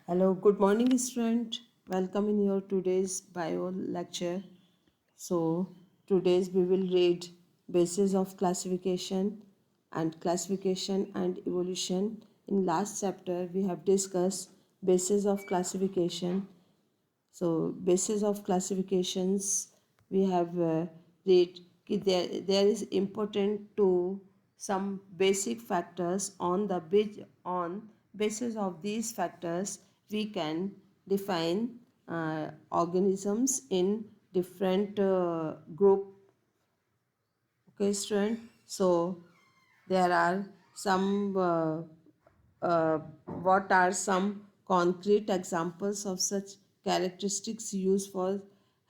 Hello, good morning, student. Welcome in your today's bio lecture. So, today's we will read basis of classification and evolution. In last chapter, we have discussed basis of classification. So, basis of classifications we have read कि there is important to some basic factors on basis of these factors we can define organisms in different group. Okay, student. So there are some what are some concrete examples of such characteristics used for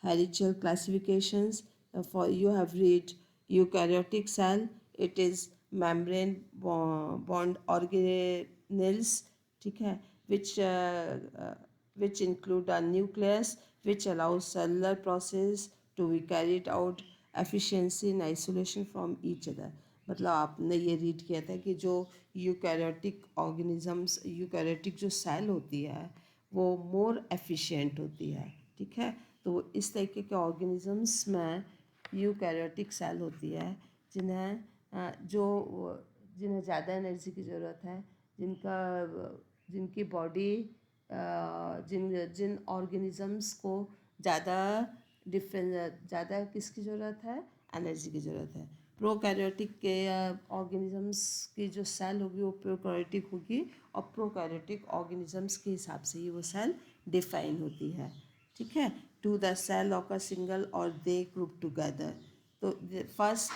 hierarchical classifications. For you have read eukaryotic cell, it is membrane bond organelles, ठीक है, which include a nucleus which allows cellular process to be carried out efficiency in isolation from each other. मतलब आपने ये read किया था कि जो eukaryotic organisms eukaryotic जो सेल होती है वो मोर एफिशिएंट होती है, ठीक है। तो इस तरीके के ऑर्गेनिजम्स में यूकैरियोटिक सेल होती है जिन्हें ज़्यादा एनर्जी की ज़रूरत है, जिनकी बॉडी जिन जिन ऑर्गेनिजम्स को ज़्यादा ज़्यादा किसकी ज़रूरत है, एनर्जी की ज़रूरत है। प्रोकैरियोटिक के ऑर्गेनिजम्स की जो सेल होगी वो प्रोकैरियोटिक होगी और प्रोकैरियोटिक ऑर्गेनिजम्स के हिसाब से ही वो सेल डिफाइन होती है, ठीक है। To the cell of a single और दे ग्रुप टुगेदर। तो फर्स्ट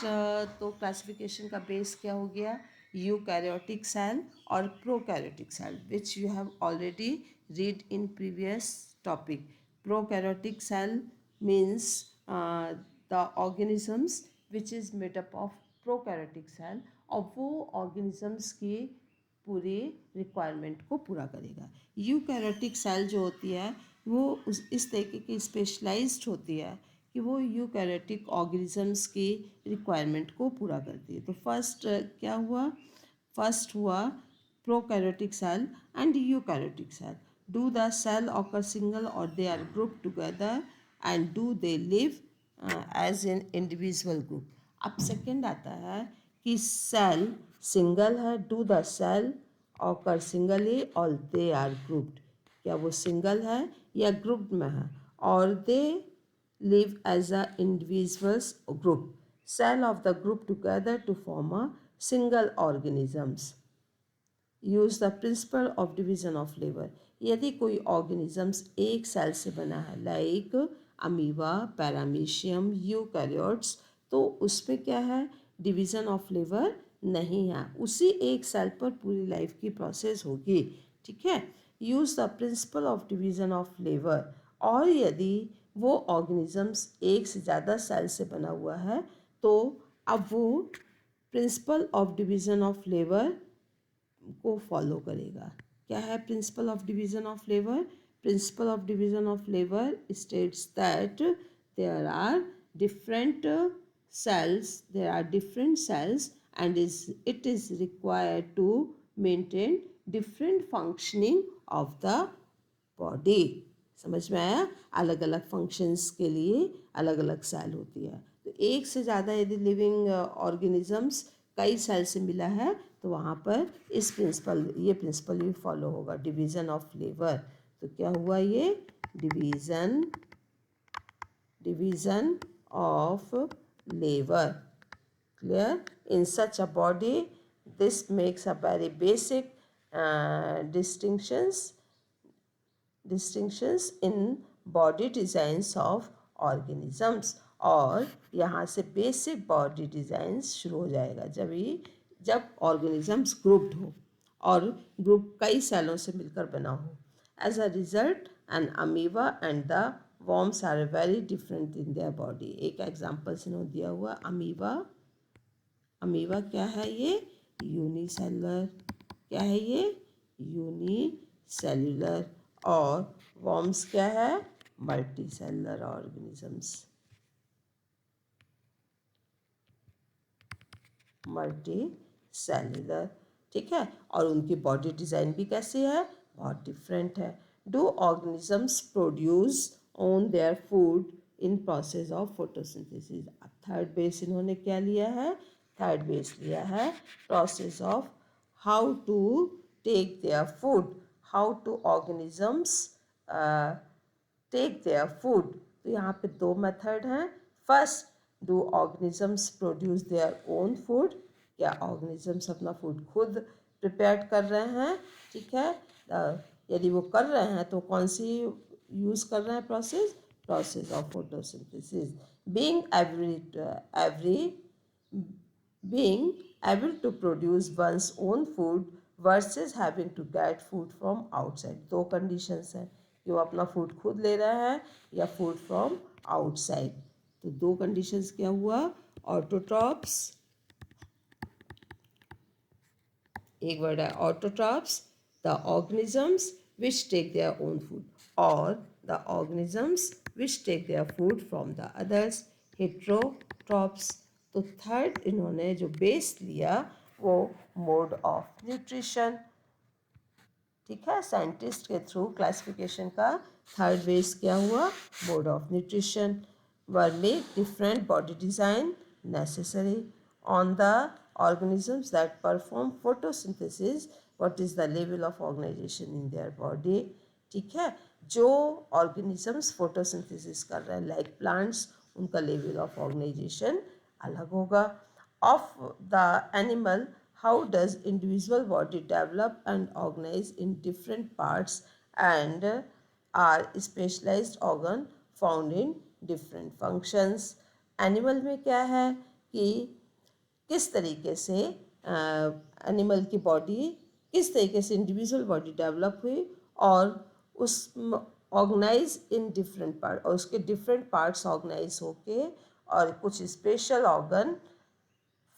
तो क्लासिफिकेशन का बेस क्या हो गया, यूकैरियोटिक सेल और prokaryotic cell, which you have already read in previous topic. Prokaryotic cell means the organisms which is made up of prokaryotic cell, और वो ऑर्गेनिजम्स की पूरी रिक्वायरमेंट को पूरा करेगा। यूकैरियोटिक सेल जो होती है वो इस तरीके की स्पेशलाइज्ड होती है कि वो यूकैरियोटिक ऑर्गेनिजम्स की रिक्वायरमेंट को पूरा करती है। तो फर्स्ट हुआ prokaryotic cell and eukaryotic cell. Do the cell occur single और they are group together and do they live as an individual group. अब सेकेंड आता है कि सेल सिंगल है, do the cell occur singly और they are grouped, क्या वो single है या ग्रुप्ड में है, और दे live as a individuals group, cell of the group together to form a single organisms. Use the principal of division of labour. यदि कोई ऑर्गेनिजम्स एक सेल से बना है, लाइक अमीबा, पैरामीशियम, यूकैरियोट्स, तो उसमें क्या है, डिवीजन ऑफ लेबर नहीं है, उसी एक सेल पर पूरी लाइफ की प्रोसेस होगी, ठीक है। Use the principal of division of labour. और यदि वो ऑर्गेनिजम्स एक से ज़्यादा सेल से बना हुआ है तो अब वो principle of division of labour को फॉलो करेगा। क्या है principle of division of labour? Principle of division of labour states that there are different cells and it is required to maintain different functioning of the body। समझ में आया? अलग अलग functions के लिए अलग अलग सेल होती है। तो एक से ज़्यादा यदि लिविंग ऑर्गेनिजम्स कई सेल से मिला है तो वहाँ पर ये प्रिंसिपल भी फॉलो होगा, डिवीज़न ऑफ लेबर। तो क्या हुआ ये, division of labour. Clear? In such a body this makes a very basic distinctions in body designs of organisms। और यहाँ से बेसिक बॉडी डिज़ाइंस शुरू हो जाएगा जब ऑर्गेनिजम्स ग्रुप्ड हो और ग्रुप कई सेलों से मिलकर बना हो। As a result an amoeba and the worms are very different in their body. एक एग्जाम्पल से दिया हुआ अमीबा क्या है ये, यूनिसेलुलर। क्या है ये, यूनिसेलुलर। और वॉर्म्स क्या है, multi cellular organisms, multi cellular, ठीक है। और उनकी बॉडी डिज़ाइन भी कैसी है, बहुत डिफरेंट है। Do organisms produce on their food in process of photosynthesis? अब थर्ड बेस इन्होंने क्या लिया है? थर्ड बेस लिया है process of how to take their food, how to organisms take their food. तो यहाँ पे दो मेथड हैं. First, do organisms produce their own food? क्या ऑर्गेनिजम्स अपना फूड खुद प्रिपेयर कर रहे हैं? ठीक है. यदि वो कर रहे हैं तो कौन सी यूज़ कर रहे हैं process? Process of photosynthesis. Being every being able to produce one's own food versus having to get food from outside. दो conditions हैं कि वो अपना food खुद ले रहे हैं या food from outside. तो दो conditions क्या हुआ? Autotrophs, एक वर्ड है autotrophs, the organisms which take their own food, or the organisms which take their food from the others, heterotrophs. तो थर्ड इन्होंने जो बेस लिया वो मोड ऑफ न्यूट्रिशन. ठीक है. साइंटिस्ट के थ्रू क्लासिफिकेशन का थर्ड बेस क्या हुआ? Mode of nutrition. Were make different body design necessary on the organisms that perform photosynthesis. What is the level of organization in their body? ठीक है. जो organisms photosynthesis कर रहे हैं like plants, उनका level of organization अलग होगा. Of the animal, how does individual body develop and organize in different parts, and are specialized organ found in different functions? Animal में क्या है कि किस तरीके से एनिमल की बॉडी, किस तरीके से इंडिविजुअल बॉडी डेवलप हुई और उस ऑर्गेनाइज इन डिफरेंट पार्ट, और उसके डिफरेंट पार्ट्स ऑर्गेनाइज होके और कुछ स्पेशल ऑर्गन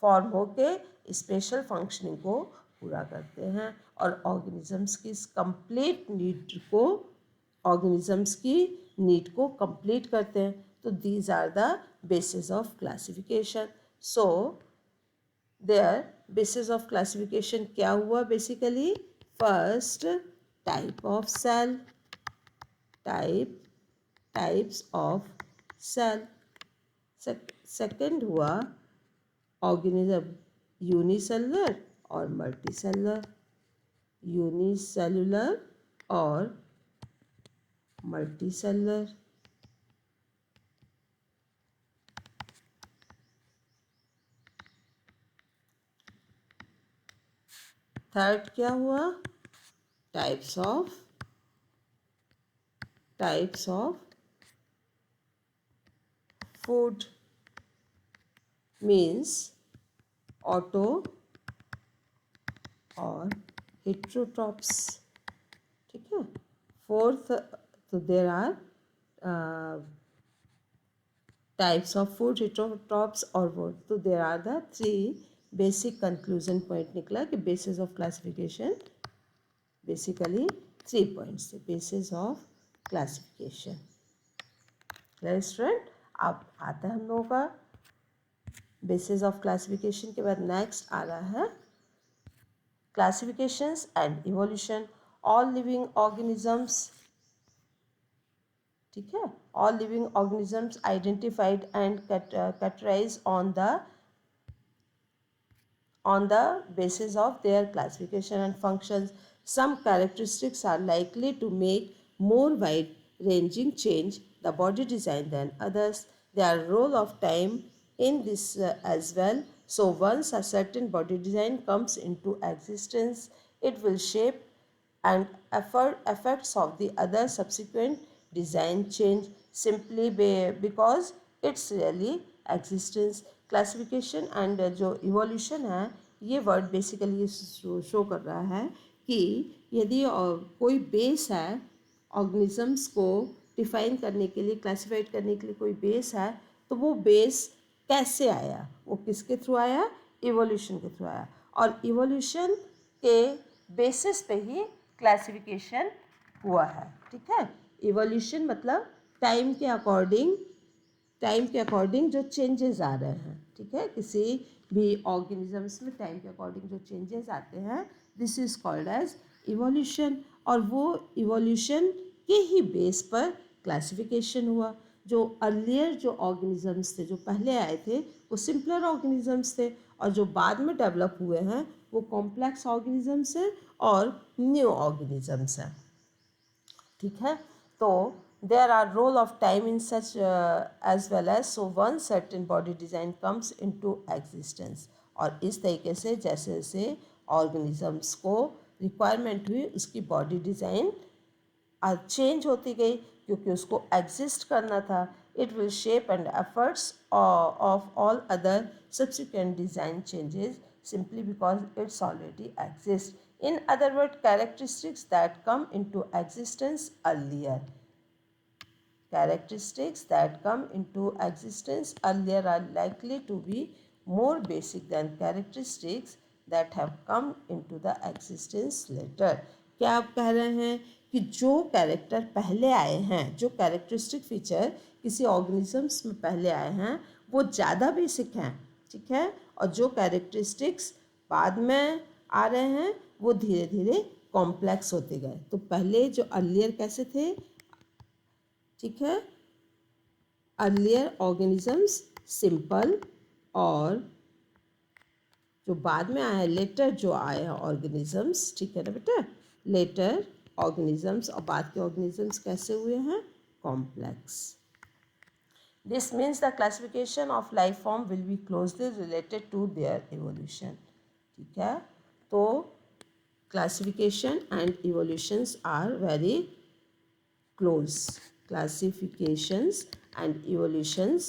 फॉर्म होके स्पेशल फंक्शनिंग को पूरा करते हैं और ऑर्गेनिजम्स की कंप्लीट नीड को, ऑर्गेनिजम्स की नीड को कंप्लीट करते हैं. तो these are the basis of classification. So their basis of classification क्या हुआ? Basically first, type of cell, types of cell. Second हुआ ऑर्गेनिज्म यूनिसेलुलर और मल्टीसेलुलर, यूनिसेलुलर और मल्टीसेलुलर. थर्ड क्या हुआ? Types of food means auto और heterotrophs. ठीक है. फोर्थ, तो there are types of food, heterotrophs और वर्ड. तो there are the three basic conclusion point निकला कि basis of classification basically 3 points थे. Basis of classification. स्टूडेंट, अब आता है हम लोगों का बेसिस ऑफ क्लासिफिकेशन के बाद नेक्स्ट आ रहा है classifications and evolution. All living organisms. ठीक है. All living organisms identified and categorised on the basis of their classification and functions. Some characteristics are likely to make more wide-ranging change the body design than others. There are role of time in this as well. So once a certain body design comes into existence, it will shape and effects of the other subsequent design change simply because it's really existence. Classification and जो evolution है, ये word basically show कर रहा है कि यदि कोई base है ऑर्गेनिजम्स को डिफाइन करने के लिए, क्लासिफाइड करने के लिए कोई बेस है, तो वो बेस कैसे आया? वो किसके थ्रू आया? इवोल्यूशन के थ्रू आया. और इवोल्यूशन के बेसिस पे ही क्लासिफिकेशन हुआ है. ठीक है. इवोल्यूशन मतलब टाइम के अकॉर्डिंग जो चेंजेस आ रहे हैं. ठीक है. किसी भी ऑर्गेनिजम्स में टाइम के अकॉर्डिंग जो चेंजेस आते हैं, this is called as evolution. और वो इवोल्यूशन के ही बेस पर क्लासिफिकेशन हुआ। जो अर्लियर जो ऑर्गेनिजम्स थे, जो पहले आए थे, वो सिंपलर ऑर्गेनिजम्स थे, और जो बाद में डेवलप हुए हैं वो कॉम्प्लेक्स ऑर्गेनिजम्स हैं और न्यू ऑर्गेनिजम्स हैं। ठीक है, तो there are role of time in such as well as, so one certain body design comes into existence. और इस तरीके से जैसे जैसे ऑर्गेनिजम्स को रिक्वायरमेंट हुई उसकी बॉडी डिज़ाइन चेंज होती गई, क्योंकि उसको एग्जिस्ट करना था। It will shape and efforts of all other subsequent design changes simply because it's already exists. In other words, characteristics that come into existence earlier. Characteristics that come into existence earlier are likely to be more basic than characteristics that have come into the existence later. क्या आप कह रहे हैं कि जो character पहले आए हैं, जो कैरेक्टरिस्टिक फीचर किसी ऑर्गेनिजम्स में पहले आए हैं, वो ज़्यादा बेसिक हैं, ठीक है, और जो कैरेक्टरिस्टिक्स बाद में आ रहे हैं वो धीरे धीरे कॉम्प्लेक्स होते गए। तो पहले जो अर्लियर कैसे थे, ठीक है, अर्लियर ऑर्गेनिजम्स सिंपल, और जो बाद में आया लेटर जो आया ऑर्गेनिजम्स, ठीक है ना बेटा, लेटर ऑर्गेनिजम्स और बाद के ऑर्गेनिजम्स कैसे हुए हैं, complex. This means the classification of life form will be closely related to their evolution. ठीक है, तो classification and evolutions are very close. Classifications and evolutions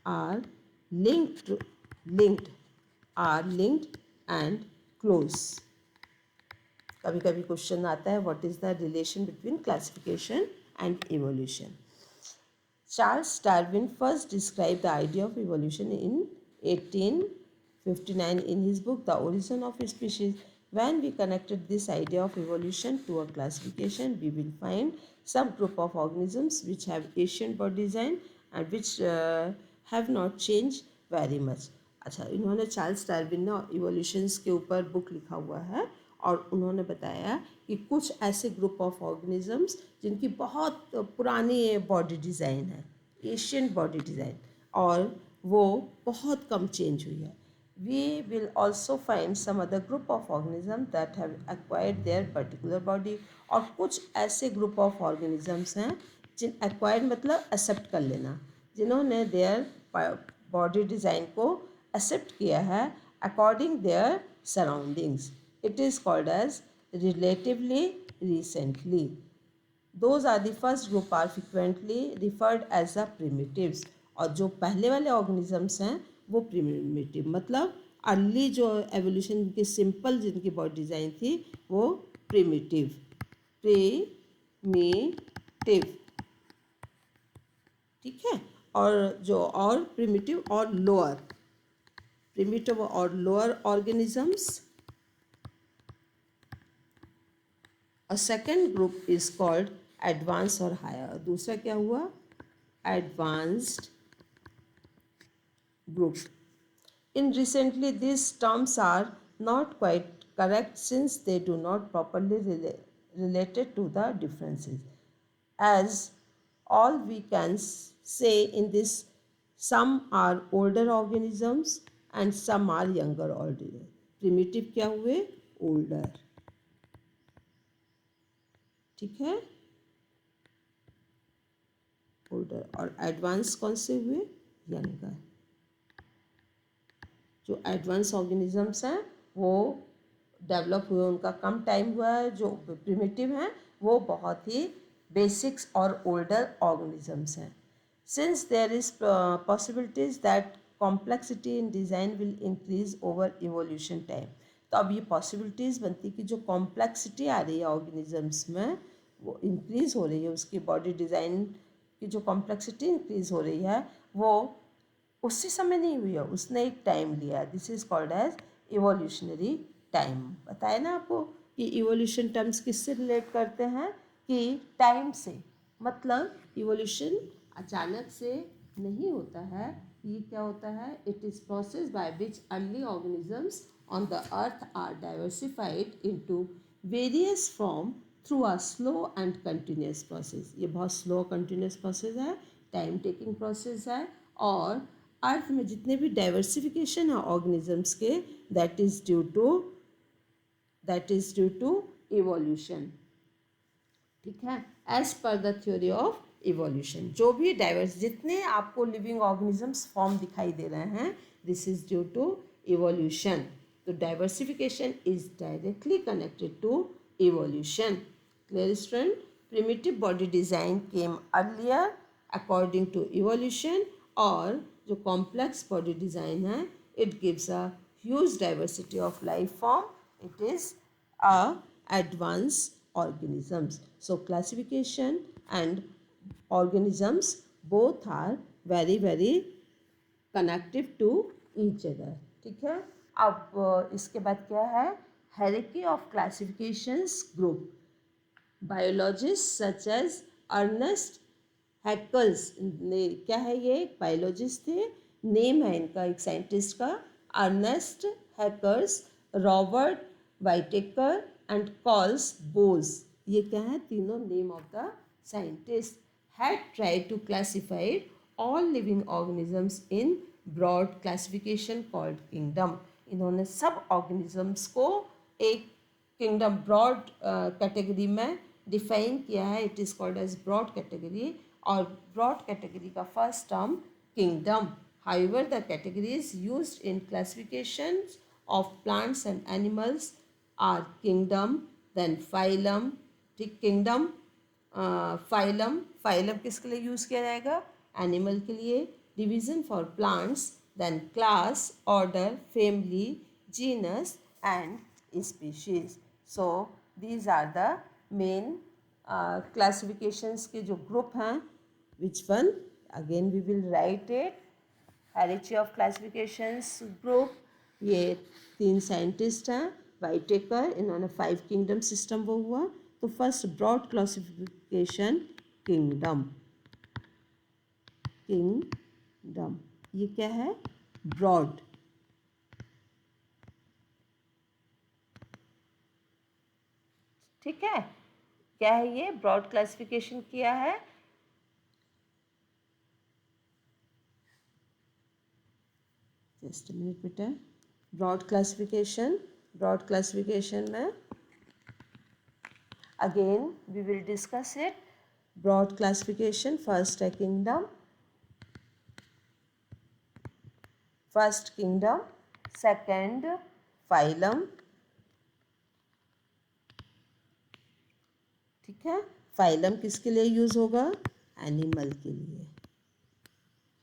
are linked and close. कभी कभी क्वेश्चन आता है what is the relation between classification and evolution. Charles Darwin first describe the idea of evolution in 1859 in his book The Origin of Species. When we connected this idea of evolution to a classification, we will find some group of organisms which have ancient body design and which have not changed very much. अच्छा, इन्होंने Charles Darwin ने evolutions के ऊपर book लिखा हुआ है, और उन्होंने बताया कि कुछ ऐसे ग्रुप ऑफ ऑर्गेनिजम्स जिनकी बहुत पुरानी बॉडी डिज़ाइन है, एशियन बॉडी डिज़ाइन, और वो बहुत कम चेंज हुई है। We will also find some other group of organism that have acquired their particular body, और कुछ ऐसे ग्रुप ऑफ ऑर्गेनिजम्स हैं जिन एक्वायर्ड मतलब एक्सेप्ट कर लेना, जिन्होंने देयर बॉडी डिज़ाइन को एक्सेप्ट किया है according there surroundings. It is called as relatively recently. Those are the first group are frequently referred as the primitives. और जो पहले वाले ऑर्गेनिजम्स हैं वो प्रिमिटिव, मतलब अर्ली जो एवोल्यूशन की सिंपल जिनकी बॉडी डिज़ाइन थी वो प्रिमिटिव, ठीक है, और जो और प्रिमिटिव और लोअर, प्रिमिटिव और lower organisms. A second group is called advanced or higher. दूसरा क्या हुआ, advanced group. In recently, these terms are not quite correct since they do not properly related to the differences. As all we can say in this, some are older organisms and some are younger organisms. Primitive क्या हुए, older, ठीक है, older, और advance कौन से हुए, younger. जो advance organisms हैं वो डेवलप हुए, उनका कम टाइम हुआ है. जो प्रिमिटिव हैं वो बहुत ही बेसिक्स और ओल्डर ऑर्गेनिजम्स हैं. Since there is possibilities that complexity in design will increase over evolution time. तो अब ये पॉसिबिलिटीज़ बनती कि जो कॉम्प्लेक्सिटी आ रही है ऑर्गेनिजम्स में वो इंक्रीज़ हो रही है, उसकी बॉडी डिज़ाइन की जो कॉम्प्लेक्सिटी इंक्रीज़ हो रही है वो उसी समय नहीं हुई है, उसने एक टाइम लिया है. This is called as evolutionary time. बताया ना आपको कि इवोल्यूशन टर्म्स किससे रिलेट करते हैं, कि टाइम से. मतलब इवोल्यूशन अचानक से नहीं होता है, ये क्या होता है? It is process by which early organisms on the earth are diversified into various form through a slow and continuous process. ये बहुत स्लो कंटिन्यूस प्रोसेस है, टाइम टेकिंग प्रोसेस है, और अर्थ में जितने भी डाइवर्सिफिकेशन है ऑर्गेनिजम्स के, that is due to evolution. ठीक है, as per the theory of evolution. जो भी डाइवर्स जितने आपको लिविंग ऑर्गेनिजम्स फॉर्म दिखाई दे रहे हैं, this is due to evolution. तो diversification is directly connected to evolution. Clear student? Primitive body design came earlier according to evolution, और जो कॉम्प्लेक्स बॉडी डिजाइन है, it gives a huge diversity of life form, it is a advanced organisms. So classification and organisms both are very very connective to each other. ठीक है, अब इसके बाद क्या है? hierarchy of classifications group. Biologists such as Ernest Haeckel's ने क्या है? ये एक बायोलॉजिस्ट थे, नेम है इनका एक साइंटिस्ट का, Ernst Haeckel, Robert Whittaker and Carl Woese. ये क्या है? तीनों name of the scientist had tried to classified all living organisms in broad classification called kingdom. इन्होंने सब ऑर्गेनिजम्स को एक किंगडम ब्रॉड कैटेगरी में डिफाइन किया है, it is called as broad category, और ब्रॉड कैटेगरी का first term kingdom. However the categories used in classifications of plants and animals are kingdom, then phylum. ठीक, किंगडम, फाइलम, फाइलम किसके लिए use किया जाएगा? एनिमल के लिए। Division for plants, then class, order, family, genus and species. So these are the main classifications के जो group हैं. Which one? Again we will write it. Hierarchy of classifications group. ये 3 साइंटिस्ट हैं, वाइटेकर, इन्होंने 5 किंगडम सिस्टम वो हुआ। तो first broad classification kingdom, kingdom ये क्या है? ब्रॉड। ठीक है, क्या है ये? ब्रॉड क्लासिफिकेशन किया है। जस्ट अ मिनट बेटा। ब्रॉड क्लासिफिकेशन में again we will discuss it. Broad classification, first है kingdom, first kingdom, second phylum. ठीक है, फाइलम किसके लिए यूज होगा? एनिमल के लिए।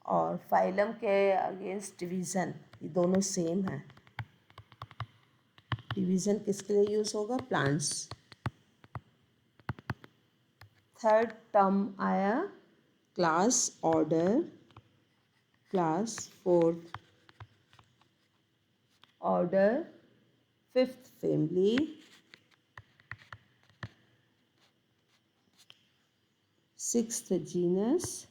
और फाइलम के अगेंस्ट डिवीज़न, ये दोनों सेम है। डिवीज़न किसके लिए यूज होगा? प्लांट्स। थर्ड टर्म आया class, order, class, fourth order, fifth family, sixth genus,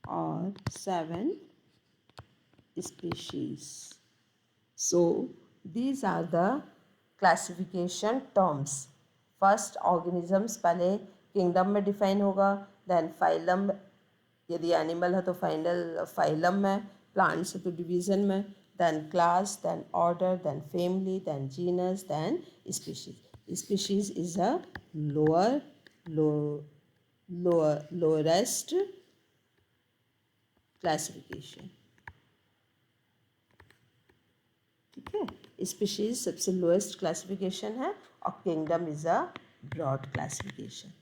और 7 species. So these are the classification terms. First organisms पहले किंगडम में डिफाइन होगा, देन फाइलम, यदि एनिमल है तो फाइलम में, प्लांट्स है तो डिवीज़न में, then class, then order, then family, then genus, then species. Species is a lowerest classification. ठीक है, स्पीशीज सबसे लोएस्ट क्लासिफिकेशन है, और kingdom is a broad classification.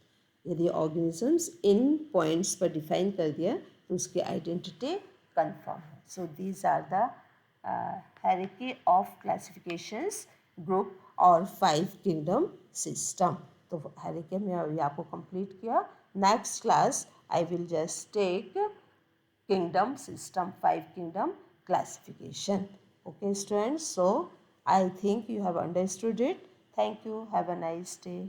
यदि ऑर्गेनिजम्स इन पॉइंट्स पर डिफाइन कर दिया तो उसकी आइडेंटिटी कंफर्म है। So these are the hierarchy of classifications group और 5 किंगडम सिस्टम। तो हायरार्की में अभी आपको कंप्लीट किया। Next class I will just take kingdom system, 5 kingdom classification. Okay students, so I think you have understood it. Thank you, have a nice day.